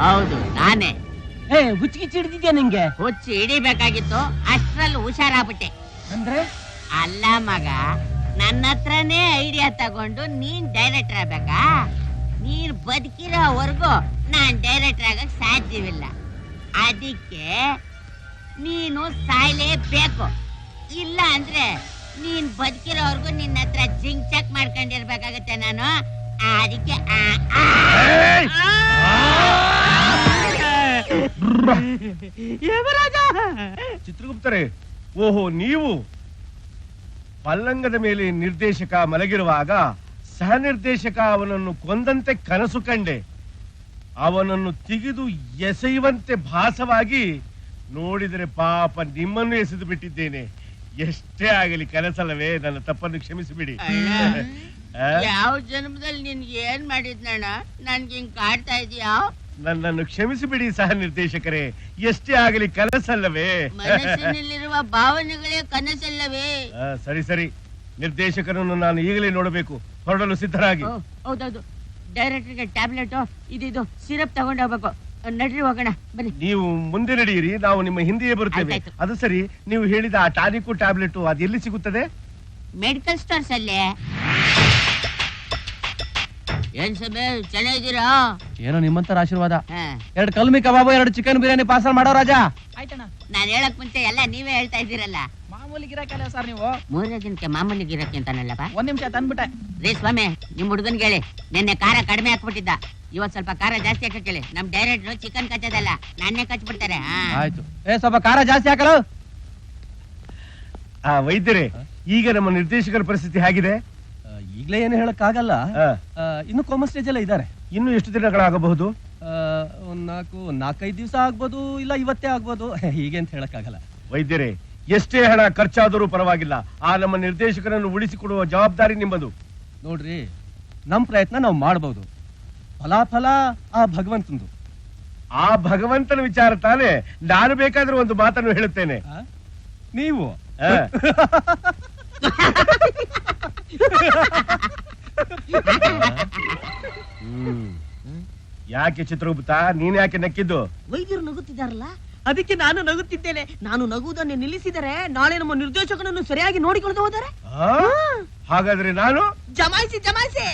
ಹೌದು ನಾನೇ. ಹುಚ್ಚಿಗಿಚ್ಚಿ ಹಿಡಿದಿದ್ಯಾ ನಿಂಗೆ? ಹುಚ್ಚಿ ಹಿಡಿಬೇಕಾಗಿತ್ತು, ಅಷ್ಟ್ರಲ್ಲಿ ಹುಷಾರಾಗ್ಬಿಟ್ಟೆ. ಅಂದ್ರೆ ಅಲ್ಲ ಮಗ, ನನ್ನ ಹತ್ರನೇ ಐಡಿಯಾ ತಗೊಂಡು ನೀನ್ ಡೈರೆಕ್ಟರ್ ಆಗ್ಬೇಕಾ? ನೀನ್ ಬದುಕಿರೋವರೆಗೂ ನಾನ್ ಡೈರೆಕ್ಟರ್ ಆಗಕ್ ಸಾಧ್ಯವಿಲ್ಲ. ಅದಕ್ಕೆ ನೀನು ಸಾಯ್ಲೇಬೇಕು. ಇಲ್ಲ ಅಂದ್ರೆ ನೀನ್ ಬದುಕಿರೋವರೆಗೂ ನಿನ್ನ ಹತ್ರ ಜಿಂಕ್ ಚೆಕ್ ಮಾಡ್ಕೊಂಡಿರ್ಬೇಕಾಗತ್ತೆ ನಾನು. ಅದಕ್ಕೆ ಚಿತ್ರಗುಪ್ತರೇ, ಓಹೋ ನೀವು ಪಲ್ಲಂಗದ ಮೇಲೆ ನಿರ್ದೇಶಕ ಮಲಗಿರುವಾಗ ಸಹ ನಿರ್ದೇಶಕ ಅವನನ್ನು ಕೊಂದಂತೆ ಕನಸು ಕಂಡೆ. ಅವನನ್ನು ತೆಗೆದು ಎಸೆಯುವಂತೆ ಭಾಸವಾಗಿ ನೋಡಿದರೆ ಪಾಪ ನಿಮ್ಮನ್ನು ಎಸೆದು ಬಿಟ್ಟಿದ್ದೇನೆ. ಎಷ್ಟೇ ಆಗಲಿ ಕನಸಲ್ಲವೇ, ನನ್ನ ತಪ್ಪನ್ನು ಕ್ಷಮಿಸಿಬಿಡಿ. ಯಾವ ಜನ್ಮದಲ್ಲಿ ನಿನ್ಗೆ ಏನ್ ಮಾಡಿದ್ನಣ್ಣ ನನ್ಗೆ ಹಿಂಗ್ ಕಾಡ್ತಾ ಇದೀಯಾ? ನನ್ನನ್ನು ಕ್ಷಮಿಸಿಬಿಡಿ ಸಹ ನಿರ್ದೇಶಕರೇ, ಎಷ್ಟೇ ಆಗಲಿ ಕನಸಲ್ಲವೇ? ಮನಸ್ಸಿನಲ್ಲಿರುವ ಭಾವನೆಗಳೇ ಕನಸಲ್ಲವೇ? ಸರಿ ಸರಿ, ನಿರ್ದೇಶಕರನ್ನು ನಾನು ಈಗಲೇ ನೋಡಬೇಕು. ಹೊರಡಲು ಸಿದ್ಧರಾಗಿ. ಹೌದೌದು, ಡೈರೆಕ್ಟರ್ಗೆ ಟ್ಯಾಬ್ಲೆಟ್ ಇದು ಸಿರಪ್ ತಗೊಂಡು ಹೋಗ್ಬೇಕು. ನಡ್ರಿ ಹೋಗೋಣ ಬನ್ನಿ. ನೀವು ಮುಂದೆ ನಡೆಯಿರಿ, ನಾವು ನಿಮ್ಮ ಹಿಂದೆಯೇ ಬರುತ್ತೇವೆ. ಅದು ಸರಿ, ನೀವು ಹೇಳಿದ ಆ ಟಾನಿಕ್ ಟ್ಯಾಬ್ಲೆಟ್ ಅದು ಎಲ್ಲಿ ಸಿಗುತ್ತದೆ? ಮೆಡಿಕಲ್ ಸ್ಟೋರ್ಸ್ ಅಲ್ಲೇ. ಏನ್ ಸಭೆ, ಚೆನ್ನಾಗಿದ್ದೀರಾ? ಏನೋ ನಿಮ್ಮಂತರ ಆಶೀರ್ವಾದ. 2 ಕಲ್ಮಿ ಕಬಾಬು 2 ಚಿಕನ್ ಬಿರಿಯಾನಿ ಪಾರ್ಸಲ್ ಮಾಡೋ ರಾಜ. ಆಯ್ತಣ್ಣ. ನಾನ್ ಹೇಳಕ್ ಮುಂಚೆ ಎಲ್ಲ ನೀವೇ ಹೇಳ್ತಾ ಇದ್ದೀರಲ್ಲ. ಮಾಮೂಲಿ ಗಿರಾಕಲ್ಲ ಸರ್ ನೀವು. 3 ದಿನಕ್ಕೆ ಮಾಮೂಲಿ ಗಿರಾಕಿ ಅಂತಾನಲ್ಲಪ್ಪ. 1 ನಿಮಿಷ ತಂದ್ಬಿಟ್ಟೆ. ರೀ ಸ್ವಾಮಿ, ನಿಮ್ ಹುಡುಗನ್ಗೆ ಹೇಳಿ ನಿನ್ನೆ ಖಾರ ಕಡಿಮೆ ಹಾಕ್ಬಿಟ್ಟಿದ್ದ, ಇವತ್ ಸ್ವಲ್ಪ ಖಾರ ಜಾಸ್ತಿ ಹಾಕಕ್ ಹೇಳಿ. ನಮ್ ಡೈರೆಕ್ಟ್ರು ಚಿಕನ್ ಕಚ್ಚದಲ್ಲ, ನಾನೇ ಕಚ್ಬಿಡ್ತಾರೆ. ಆಯ್ತು. ಸ್ವಲ್ಪ ಖಾರ ಜಾಸ್ತಿ ಹಾಕಲು. ವೈದ್ಯರೇ, ಈಗ ನಮ್ಮ ನಿರ್ದೇಶಕರ ಪರಿಸ್ಥಿತಿ ಹೇಗಿದೆ? ಈಗಲೇ ಏನು ಹೇಳಕ್ ಆಗಲ್ಲ. ಇನ್ನು ಕೋಮಾ ಸ್ಟೇಜ್ ಎಲ್ಲ ಇದ್ದಾರೆ. ಇನ್ನು ಎಷ್ಟು ದಿನಗಳಾಗಬಹುದು? 4-5 ದಿವಸ ಆಗ್ಬೋದು, ಇಲ್ಲ ಇವತ್ತೇ ಆಗ್ಬೋದು. ಹೀಗೆ ಅಂತ ಹೇಳಕ್ ಆಗಲ್ಲ. ವೈದ್ಯರೇ, ಎಷ್ಟೇ ಹಣ ಖರ್ಚಾದರೂ ಪರವಾಗಿಲ್ಲ, ಆ ನಮ್ಮ ನಿರ್ದೇಶಕರನ್ನು ಉಳಿಸಿಕೊಡುವ ಜವಾಬ್ದಾರಿ ನಿಮ್ಮದು. ನೋಡ್ರಿ, ನಮ್ ಪ್ರಯತ್ನ ನಾವು ಮಾಡಬಹುದು, ಫಲಾಫಲ ಆ ಭಗವಂತಂದು. ಆ ಭಗವಂತನ ವಿಚಾರ ತಾನೇ. ನಾನು ಬೇಕಾದ್ರೆ ಒಂದು ಮಾತನ್ನು ಹೇಳುತ್ತೇನೆ. ನೀವು ಯಾಕೆ ಚಿತ್ರಗುಪ್ತ, ನೀನ್ ಯಾಕೆ ನಕ್ಕಿದ್ದು? ವೈದ್ಯರು ನಗುತ್ತಿದ್ದಾರಲ್ಲ, ಅದಕ್ಕೆ ನಾನು ನಗುತ್ತಿದ್ದೇನೆ. ನಾನು ನಗುವುದನ್ನು ನಿಲ್ಲಿಸಿದರೆ ನಾಳೆ ನಮ್ಮ ನಿರ್ದೇಶಕನನ್ನು ಸರಿಯಾಗಿ ನೋಡಿಕೊಳ್ಳದೆ ಹೋದರೆ ಹಾಗಾದ್ರೆ ನಾನು ಜಮಾಯಿಸಿ ಜಮಾಯಿಸಿ.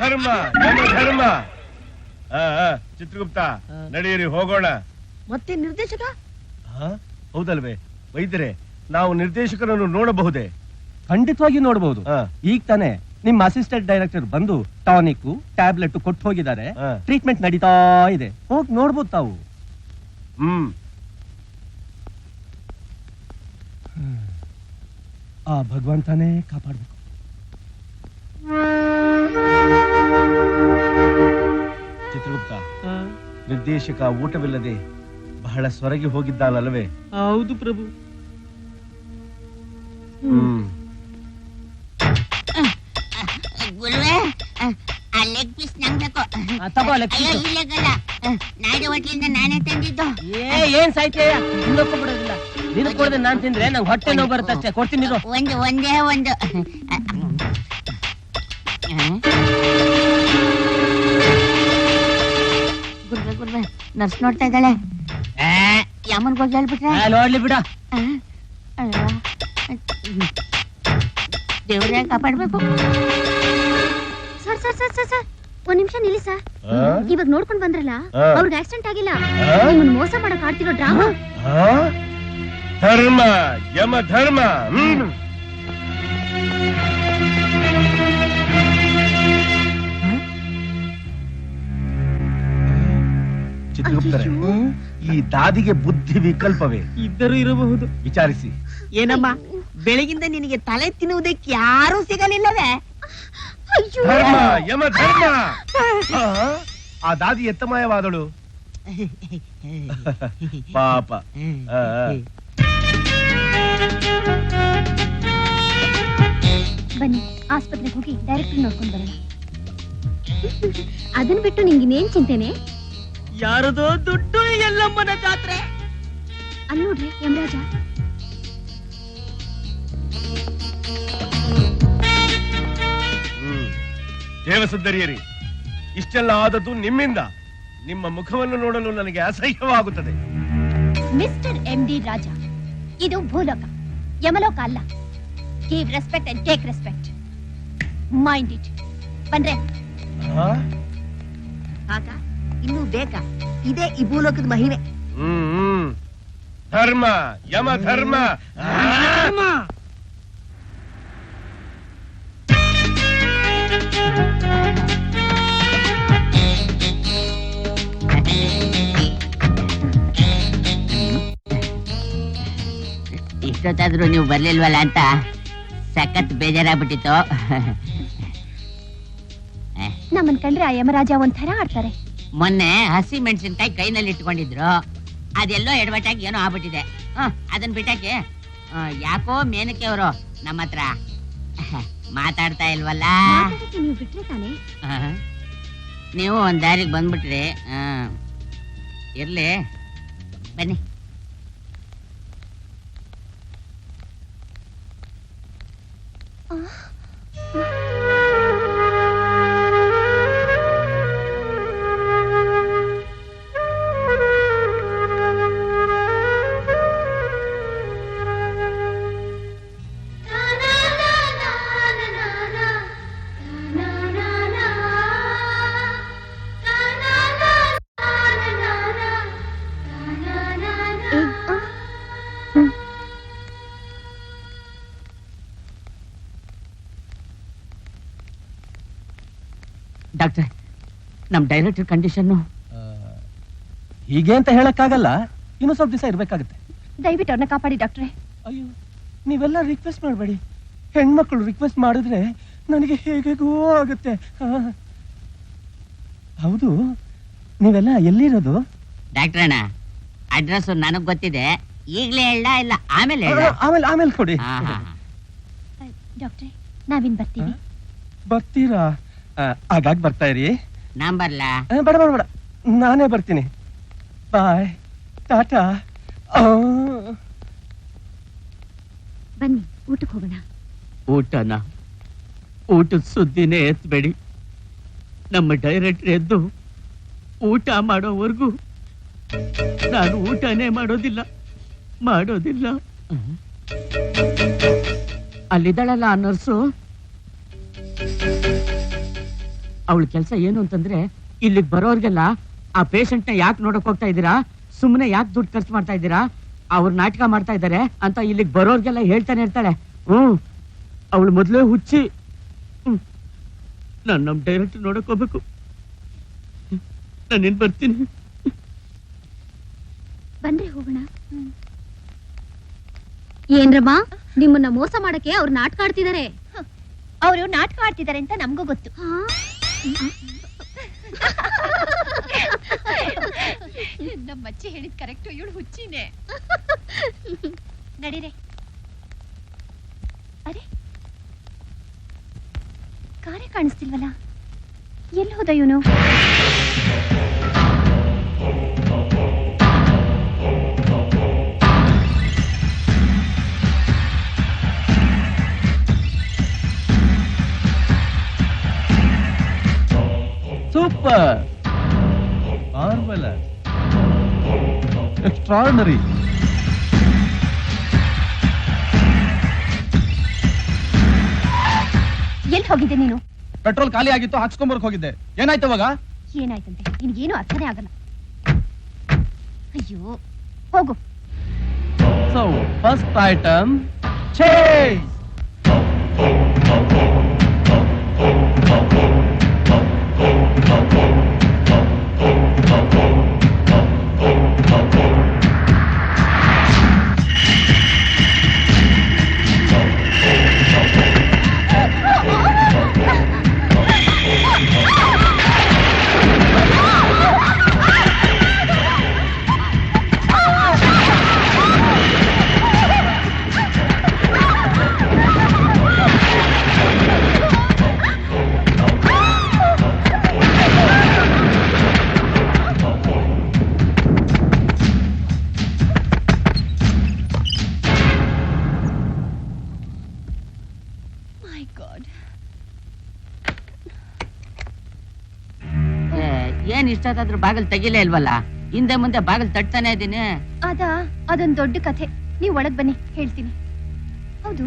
ಧರ್ಮ ಧರ್ಮ. ಚಿತ್ರಗುಪ್ತ, ನಡೆಯಿರಿ, ಹೋಗೋಣ. ಮತ್ತೆ ನಿರ್ದೇಶಕ? ಹೌದಲ್ವೇ ವೈದ್ಯರೇ, ನಾವು ನಿರ್ದೇಶಕರನ್ನು ನೋಡಬಹುದೇ? ಖಂಡಿತವಾಗಿ ನೋಡಬಹುದು. ಈಗ ತಾನೇ ನಿಮ್ಮ ಅಸಿಸ್ಟೆಂಟ್ ಡೈರೆಕ್ಟರ್ ಬಂದು ಟಾನಿಕ್ ಟ್ಯಾಬ್ಲೆಟ್ ಕೊಟ್ಟು ಹೋಗಿದ್ದಾರೆ. ಟ್ರೀಟ್ಮೆಂಟ್ ನಡೀತಾ ಇದೆ, ಹೋಗಿ ನೋಡ್ಬೋದು ತಾವು. ಆ ಭಗವಂತನೇ ಕಾಪಾಡ್ಬೇಕು. ಚಿತ್ರಗುಪ್ತ, ನಿರ್ದೇಶಕ ಊಟವಿಲ್ಲದೆ ಬಹಳ ಸೊರಗಿ ಹೋಗಿದ್ದಾನಲ್ವೇ? ಹೌದು ಪ್ರಭು. ಗುರುವೆ, ಆ ಲೆಗ್ ಪೀಸ್ ನಂಗೆ ಬೇಕು. ನಾಳೆ ಹೋಟ್ಲಿಂದ ನಾನೇ ತಂದಿದ್ದು. ಏನ್ ಸಾಯ್ತೀಯ? ಇನ್ನೊಬ್ಬ ಬಿಡೋದಿಲ್ಲ. ನಿನ್ ಕೊಡದೆ ನಾನ್ ತಿಂದ್ರೆ ನಂಗೆ ಹೊಟ್ಟೆ ನೋವು ಬರುತ್ತೆ ಅಷ್ಟೇ. ಕೊಡ್ತೀನಿ. ಒಂದೇ ಒಂದು. ಗುರುವೆ, ನರ್ಸ್ ನೋಡ್ತಾ ಇದ್ದಾಳೆ. ಯಾಮನ್ಗೆ ಹೋಗಿ ಹೇಳ್ಬಿಟ್ರೆ ನೋಡ್ಲಿ ಬಿಡ. ದೇವ್ರೇ ಕಾಪಾಡ್ಬೇಕು. Sir sir sir sir sir, 1 ನಿಮಿಷ ನಿಲ್ಲಿ ಸರ್. ಇವಾಗ ನೋಡ್ಕೊಂಡ್ ಬಂದ್ರಲ್ಲ, ಅವ್ರಿಗೆ ಆಕ್ಸಿಡೆಂಟ್ ಆಗಿಲ್ಲ. ನಿಮ್ಮನ್ನ ಮೋಸ ಮಾಡಕ್ ಆಡ್ತಿರೋ ಡ್ರಾಮಾ. ಧರ್ಮ ಯಮ ಧರ್ಮ. ಚಿತ್ರಗುಪ್ತರೆ, ಈ ದಾದಿಗೆ ಬುದ್ಧಿ ವಿಕಲ್ಪವೇ ಇದ್ದರೂ ಇರಬಹುದು. ವಿಚಾರಿಸಿ. ಏನಮ್ಮ, ಬೆಳಗಿಂದ ನಿನಗೆ ತಲೆ ತಿನ್ನುವುದಕ್ಕೆ ಯಾರೂ ಸಿಗಲಿಲ್ಲವೇ? ಧರ್ಮ ಯಮ ಧರ್ಮ. ಆ ದಾದಿ ಎತ್ತಮಯವಾದಳು ಪಾಪ. ಬನ್ನಿ, ಆಸ್ಪತ್ರೆಗೆ ಹೋಗಿ ಡೈರೆಕ್ಟ್ ನೋಡ್ಕೊಂಡ್ ಬರೋಣ. ಅದನ್ನ ಬಿಟ್ಟು ನಿಂಗಿನೇನ್ ಚಿಂತೆನೆ? ಯಾರದೋ ದುಡ್ಡು ಎಲ್ಲಮ್ಮನ ಜಾತ್ರೆ. ಅಲ್ಲಿ ನೋಡ್ರಿ ಯಮರಾಜ. ದೇವಸುಂದರಿಯರಿ, ಇಷ್ಟೆಲ್ಲ ಆದದ್ದು ನಿಮ್ಮಿಂದ. ನಿಮ್ಮ ಮುಖವನ್ನು ನೋಡಲು ನನಗೆ ಅಸಹ್ಯವಾಗುತ್ತದೆ. ಮಿಸ್ಟರ್ MD ರಾಜ, ಇದು ಭೂಲೋಕ, ಯಮಲೋಕ ಅಲ್ಲ. Give respect and take respect. Mind it. ಬಂದ್ರೆ ಕಾಕ ಇನ್ನೂ ಬೇಕಾ? ಇದೇ ಈ ಭೂಲೋಕದ ಮಹಿಮೆ. ಧರ್ಮ, ಯಮ ಧರ್ಮ. ಇಷ್ಟೊತ್ತಾದ್ರೂ ನೀವು ಬರ್ಲಿಲ್ವಲ್ಲ ಅಂತ ಸಖತ್ ಬೇಜಾರಾಗ್ಬಿಟ್ಟಿತ್ತು. ನಮ್ಮನ್ ಕಂಡ್ರೆ ಆ ಯಮರಾಜ ಒಂಥರ ಆಡ್ತಾರೆ. ಮೊನ್ನೆ ಹಸಿ ಮೆಣಸಿನ್ಕಾಯಿ ಕೈನಲ್ಲಿ ಇಟ್ಕೊಂಡಿದ್ರು, ಅದೆಲ್ಲೋ ಎಡವಟ್ಟಾಗಿ ಏನೋ ಆಗ್ಬಿಟ್ಟಿದೆ. ಅದನ್ನ ಬಿಟ್ಟಕ್ಕೆ ಯಾಕೋ ಮೇನಕ್ಕೆ ಅವರು ನಮ್ಮ ಹತ್ರ ಮಾತಾಡ್ತಾ ಇಲ್ವಲ್ಲ. ನೀವು ಬಿಟ್ರೆ ತಾನೆ. ನೀವು ಒಂದ್ ದಾರಿಗೆ ಬಂದ್ಬಿಟ್ರಿ. ಇರ್ಲಿ, ಬನ್ನಿ. ಡಾಕ್ಟರ್, ನಮ್ ಡೈರೆಕ್ಟರ್ ಕಂಡೀಷನ್ ಹೀಗೆ ಅಂತ ಹೇಳಕ್ಕಾಗಲ್ಲ. ಇನ್ನೂ ಸ್ವಲ್ಪ ದಿವಸ ಇರ್ಬೇಕಾಗುತ್ತೆ. ದಯವಿಟ್ಟು ಅವ್ರನ್ನ ಕಾಪಾಡಿ ಡಾಕ್ಟ್ರೆ. ಅಯ್ಯೋ, ನೀವೆಲ್ಲ ರಿಕ್ವೆಸ್ಟ್ ಮಾಡಬೇಡಿ. ಹೆಣ್ಮಕ್ಳು ರಿಕ್ವೆಸ್ಟ್ ಮಾಡಿದ್ರೆ ನನಗೆ ಹೇಗೇಗೋ ಆಗುತ್ತೆ. ಹೌದು, ನೀವೆಲ್ಲ ಎಲ್ಲಿರೋದು? ಡಾಕ್ಟರ್ ಅಣ್ಣ, ಅಡ್ರೆಸ್ ನನಗ್ ಗೊತ್ತಿದೆ. ಈಗ್ಲೇ ಹೇಳ ಇಲ್ಲ ಆಮೇಲೆ ಹೇಳ? ಆಮೇಲೆ ಕೊಡಿ. ಡಾಕ್ಟ್ರೆ, ನಾವಿನ್ ಬರ್ತೀವಿ. ಬರ್ತೀರಾ? ಆಗಾಗ ಬರ್ತಾ ಇರಿ. ನಾನ್ ಬರ್ಲಾ? ಬೇಡ ಬೇಡ ಬೇಡ, ನಾನೇ ಬರ್ತೀನಿ. ಬಾಯ್, ಟಾಟಾ. ಬನ್ನಿ, ಊಟಕ್ಕೆ ಹೋಗೋಣ. ಊಟನ? ಊಟದ ಸುದ್ದಿನೇ ಎತ್ಬೇಡಿ. ನಮ್ಮ ಡೈರೆಕ್ಟರ್ ಎದ್ದು ಊಟ ಮಾಡೋವರೆಗೂ ನಾನು ಊಟನೇ ಮಾಡೋದಿಲ್ಲ. ಅಲ್ಲಿದ್ದಾಳಲ್ಲ ಆ ನರ್ಸು, ಅವಳ ಕೆಲಸ ಏನು ಅಂತಂದ್ರೆ, ಇಲ್ಲಿಗೆ ಬರೋರ್ಗೆಲ್ಲ ಆ ಪೇಷಂಟ್ ನ ಯಾಕೆ ನೋಡಕ್ ಹೋಗ್ತಾ ಇದ್ದೀರಾ, ಸುಮ್ಮನೆ ಯಾಕೆ ದುಡ್ಡು ಖರ್ಚು ಮಾಡ್ತಾ ಇದ್ದೀರಾ, ಅವ್ರ ನಾಟಕ ಮಾಡ್ತಾ ಇದ್ದಾರೆ ಅಂತ ಇಲ್ಲಿಗೆ ಬರೋರ್ಗೆಲ್ಲ ಹೇಳ್ತಾನೆ ಇರ್ತಾಳೆ. ಅವಳು ಮೊದ್ಲೇ ಹುಚ್ಚಿ. ನಾನು ನಮ್ ಡೈರೆಕ್ಟರ್ ನೋಡಕ್ ಹೋಗ್ಬೇಕು. ನಾನೇನ್ ಬರ್ತೀನಿ. ಬಂದ್ರೆ ಹೋಗೋಣ. ಏನ್ರಮ್ಮ, ನಿಮ್ಮನ್ನ ಮೋಸ ಮಾಡಕ್ಕೆ ಅವ್ರು ನಾಟಕ ಆಡ್ತಿದ್ದಾರೆ. ಅವರು ನಾಟಕ ಆಡ್ತಿದ್ದಾರೆ ಅಂತ ನಮಗೂ ಗೊತ್ತು. ನಮ್ಮ ಮಚ್ಚಿ ಹೇಳಿದ್ ಕರೆಕ್ಟ್, ಇವಳು ಹುಚ್ಚಿನೇ. ನಡೀರೆ. ಅರೆ, ಕಾರೇ ಕಾಣಿಸ್ತಿಲ್ವಲ್ಲ, ಎಲ್ಲಿ ಹೋದ ಇವನು? Super, marvellous, extraordinary. ಎಲ್ಲಿ ಹೋಗಿದ್ದೆ ನೀನು? ಪೆಟ್ರೋಲ್ ಖಾಲಿ ಆಗಿತ್ತು, ಹಾಕ್ಸ್ಕೊಂಬರ್ಕ್ ಹೋಗಿದ್ದೆ. ಏನಾಯ್ತು ಅವಾಗ? ಏನಾಯ್ತಂತೆ? ನಿನ್ಗೇನು ಅರ್ಥನೇ ಆಗಲ್ಲ. ಅಯ್ಯೋ, ಹೋಗು. So first item, chase. ಏನ್ ಇಷ್ಟಾದ್ರೂ ಬಾಗಿಲು ತೆಗಿಲೇ ಇಲ್ವಲ್ಲ? ಹಿಂದೆ ಮುಂದೆ ಬಾಗಿಲು ತಟ್ತಾನೆ ಇದೀನಿ. ಅದೊಂದ್ ದೊಡ್ಡ ಕಥೆ. ನೀವ್ ಒಳಗ್ ಬನ್ನಿ, ಹೇಳ್ತೀನಿ. ಹೌದು,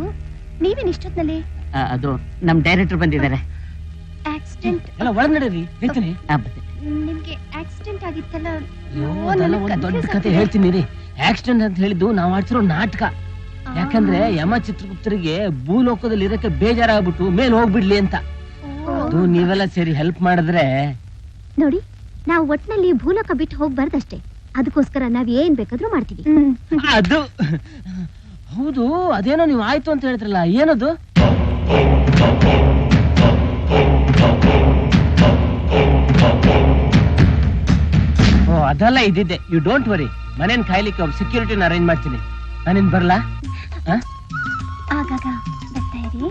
ನೀವೇನ್ ಇಷ್ಟೊತ್ನಲ್ಲಿ? ಅದು ನಮ್ ಡೈರೆಕ್ಟರ್ ಬಂದಿದ್ದಾರೆ. ಆಕ್ಸಿಡೆಂಟ್? ಎಲ್ಲ ಒಳಗ್ ನಡೀರಿ, ಹೇಳ್ತೀನಿ. ನಿಮ್ಗೆ ಆಕ್ಸಿಡೆಂಟ್ ಆಗಿತ್ತಲ್ಲ? ಒಂದ್ ದೊಡ್ಡ ಕಥೆ ಹೇಳ್ತೀನಿ ರೀ. ಆಕ್ಸಿಡೆಂಟ್ ಅಂತ ಹೇಳಿದ್ದು ನಾವ್ ಆಡ್ತಿರೋ ನಾಟಕ. ಯಾಕಂದ್ರೆ ಯಮ ಚಿತ್ರಗುಪ್ತರಿಗೆ ಭೂಲೋಕದಲ್ಲಿ ಇರಕ್ಕೆ ಬೇಜಾರಾಗ್ಬಿಟ್ಟು ಮೇಲ್ ಹೋಗ್ಬಿಡ್ಲಿ ಅಂತ. ಅದು ನೀವೆಲ್ಲ ಸೇರಿ ಹೆಲ್ಪ್ ಮಾಡಿದ್ರೆ. ನೋಡಿ, ನಾವು ಒಟ್ನಲ್ಲಿ ಭೂಲೋಕ ಬಿಟ್ಟು ಹೋಗ್ಬಾರ್ದಷ್ಟೇ. ಅದಕ್ಕೋಸ್ಕರ ನಾವ್ ಏನ್ ಬೇಕಾದ್ರೂ ಮಾಡ್ತೀವಿ. ಅದು ಹೌದು, ಅದೇನೋ ನೀವು ಆಯ್ತು ಅಂತ ಹೇಳಿದ್ರಲ್ಲ, ಏನದು? ಓ, ಅದೆಲ್ಲ ಇದ್ದಿದ್ದೆ. You don't worry. ಮನೇನ್ ಕಾಯ್ಲಿಕ್ಕೆ ಒಬ್ಬ ಸೆಕ್ಯೂರಿಟಿನ ಅರೇಂಜ್ ಮಾಡ್ತೀನಿ. ನಾನಿನ್ ಬರ್ಲಾ? ಆಗಾಗ ಬರ್ತಾ ಇರಿ.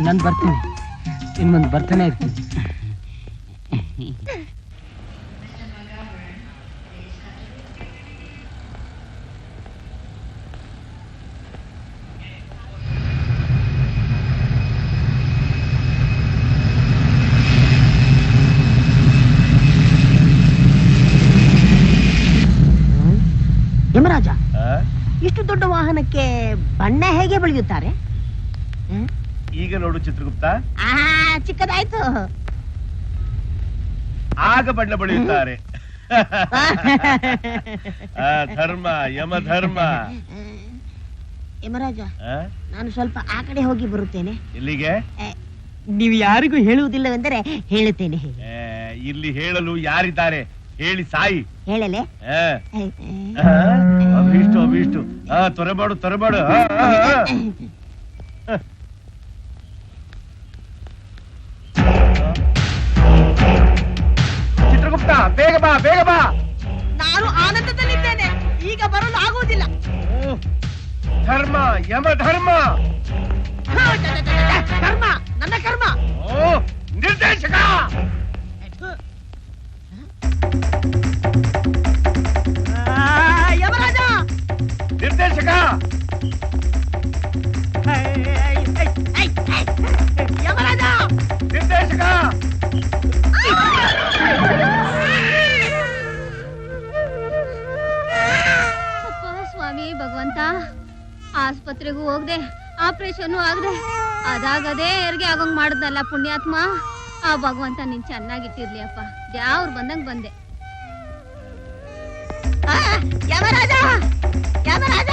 ನಾನ್ ಬರ್ತೀನಿ, ಇನ್ನೊಂದು ಬರ್ತಾನೆ ಇರ್ತೀನಿ. ಯಮರಾಜ, ಇಷ್ಟು ದೊಡ್ಡ ವಾಹನಕ್ಕೆ ಬಣ್ಣ ಹೇಗೆ ಬಳಿಯುತ್ತಾರೆ? ಈಗ ನೋಡು ಚಿತ್ರಗುಪ್ತ, ಚಿಕ್ಕದಾಯ್ತು. ಆಗ ಬಣ್ಣ ಬಳಿಯುತ್ತಾರೆ. ಧರ್ಮ, ಯಮ ಧರ್ಮ. ಯಮರಾಜ, ನಾನು ಸ್ವಲ್ಪ ಆ ಕಡೆ ಹೋಗಿ ಬರುತ್ತೇನೆ. ಇಲ್ಲಿಗೆ? ನೀವು ಯಾರಿಗೂ ಹೇಳುವುದಿಲ್ಲವೆಂದರೆ ಹೇಳುತ್ತೇನೆ. ಇಲ್ಲಿ ಹೇಳಲು ಯಾರಿದ್ದಾರೆ? ಹೇಳಿ ಸಾಯಿ. ಹೇಳಲೆ? ಅಭಿಷ್ಟು ಅಭಿಷ್ಟು. ತೊರೆಮಾಡು ತೊರೆಮಾಡು. ಚಿತ್ರಗುಪ್ತ, ಬೇಗ ಬಾ ಬೇಗ ಬಾ. ನಾನು ಆನಂದದಲ್ಲಿದ್ದೇನೆ, ಈಗ ಬರಲು ಆಗುವುದಿಲ್ಲ. ಧರ್ಮ, ಯಮ ಧರ್ಮ. ಕರ್ಮ, ನನ್ನ ಕರ್ಮ. ನಿರ್ದೇಶಕ. ಯಮರಾಜ, ನಿರ್ದೇಶಕ. ಯಮರಾಜ, ನಿರ್ದೇಶಕ. ಸ್ವಾಮಿ ಭಗವಂತ, ಆಸ್ಪತ್ರೆಗೂ ಹೋಗ್ದೆ, ಆಪರೇಷನ್ ಆಗದೆ, ಅದಾಗದೇ ಹೆರಿಗೆ ಆಗೋಂಗ್ ಮಾಡಿದ್ನಲ್ಲ ಪುಣ್ಯಾತ್ಮ. ಆ ಭಗವಂತ ನೀನ್ ಚೆನ್ನಾಗಿಟ್ಟಿರ್ಲಿ ಅಪ್ಪ. ಯಾವ್ರು ಬಂದಂಗ್ ಬಂದೆ. ಯಮರಾಜ, ಯಮರಾಜ,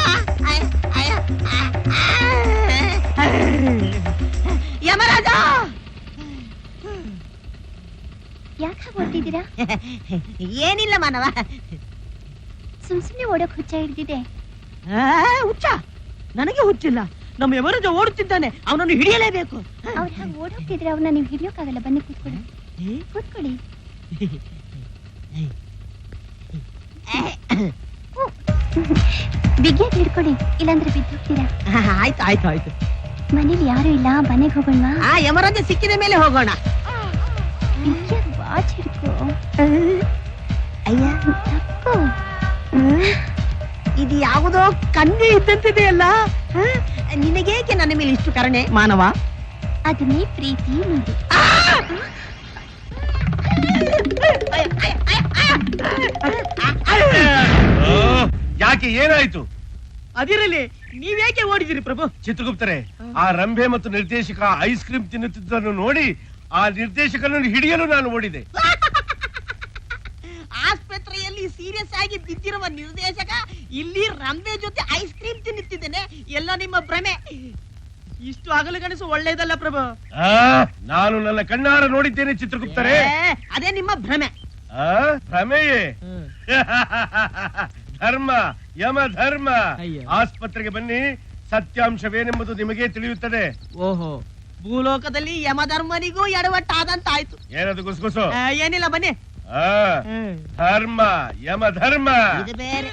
ಯಮರಾಜ. ಯಾಕೆ ಓಡ್ತಿದ್ದೀರಾ? ಏನಿಲ್ಲ ಮಾನವ, ಸುಮ್ನೆ ಓಡಕ್ ಹುಚ್ಚ ಹಿಡ್ದಿದೆ. ಹುಚ್ಚ? ನನಗೆ ಹುಚ್ಚಿಲ್ಲ. ನಮ್ಮ ಯಮರಾಜ ಓಡುತ್ತಿದ್ದಾನೆ, ಅವನನ್ನು ಹಿಡಿಯಲೇಬೇಕು. ಅವ್ರು ಹಾಗೆ ಓಡೋಗ್ತಿದ್ರೆ ಅವ್ರನ್ನ ನೀವು ಹಿಡಿಯೋಕ್ಕಾಗಲ್ಲ. ಬನ್ನಿ ಕೂತ್ಕೊಳ್ಳಿ, ಕೂತ್ಕೊಳ್ಳಿ. ಬಿಗಿಯಾಗಿ ಹಿಡ್ಕೊಳ್ಳಿ, ಇಲ್ಲಾಂದ್ರೆ ಬಿದ್ದೋಗ್ತೀರಾ. ಆಯ್ತು ಆಯ್ತು ಆಯ್ತು. ಮನೇಲಿ ಯಾರು ಇಲ್ಲ, ಮನೆಗೆ ಹೋಗೋಣ. ಯಮರಾಜ ಸಿಕ್ಕಿದ ಮೇಲೆ ಹೋಗೋಣ. ಬಿಗಿಯಾಗಿ ವಾಚ್ ಹಿಡ್ಕೋ. ಅಯ್ಯ ತಪ್ಪು. ಇದು ಯಾವುದೋ ಕನ್ಯೆ ಇದ್ದಂತಿದೆಯಲ್ಲ. ನಿನಗೇಕೆ ನನ್ನ ಮೇಲೆ ಇಷ್ಟು ಕರುಣೆ ಮಾನವ? ಅದನ್ನೇ ಪ್ರೀತಿ ನೋಡು. ಯಾಕೆ, ಏನಾಯ್ತು? ಅದಿರಲಿ, ನೀವೇಕೆ ಓಡಿದಿರಿ ಪ್ರಭು? ಚಿತ್ರಗುಪ್ತರೆ, ಆ ರಂಭೆ ಮತ್ತು ನಿರ್ದೇಶಕ ಐಸ್ ಕ್ರೀಮ್ ತಿನ್ನುತ್ತಿದ್ದನ್ನು ನೋಡಿ ಆ ನಿರ್ದೇಶಕನನ್ನು ಹಿಡಿಯಲು ನಾನು ಓಡಿದೆ. ಆಸ್ಪತ್ರೆಯಲ್ಲಿ ಸೀರಿಯಸ್ ಆಗಿ ಬಿದ್ದಿರುವ ನಿರ್ದೇಶಕ ಇಲ್ಲಿ ರಂಬೆ ಜೊತೆ ಐಸ್ ಕ್ರೀಮ್ ತಿನ್ನುತ್ತಿದ್ದೇನೆ. ಎಲ್ಲ ನಿಮ್ಮ ಭ್ರಮೆ. ಇಷ್ಟು ಆಗಲು ಕನಸು ಒಳ್ಳೇದಲ್ಲ ಪ್ರಭು. ನಾನು ನನ್ನ ಕಣ್ಣಾರ ನೋಡಿದ್ದೇನೆ ಚಿತ್ರಗುಪ್ತರೆ. ಅದೇ ನಿಮ್ಮ ಭ್ರಮೆ. ಭ್ರಮೆಯೇ? ಧರ್ಮ, ಯಮ ಧರ್ಮ. ಆಸ್ಪತ್ರೆಗೆ ಬನ್ನಿ, ಸತ್ಯಾಂಶವೇನೆಂಬುದು ನಿಮಗೆ ತಿಳಿಯುತ್ತದೆ. ಓಹೋ, ಭೂಲೋಕದಲ್ಲಿ ಯಮಧರ್ಮನಿಗೂ ಎಡವಟ್ಟಾದಂತಾಯ್ತು. ಏನದು ಗುಸುಗುಸು? ಏನಿಲ್ಲ, ಬನ್ನಿ. ಧರ್ಮ, ಯಮ ಧರ್ಮ. ಇದು ಬೇರೆ.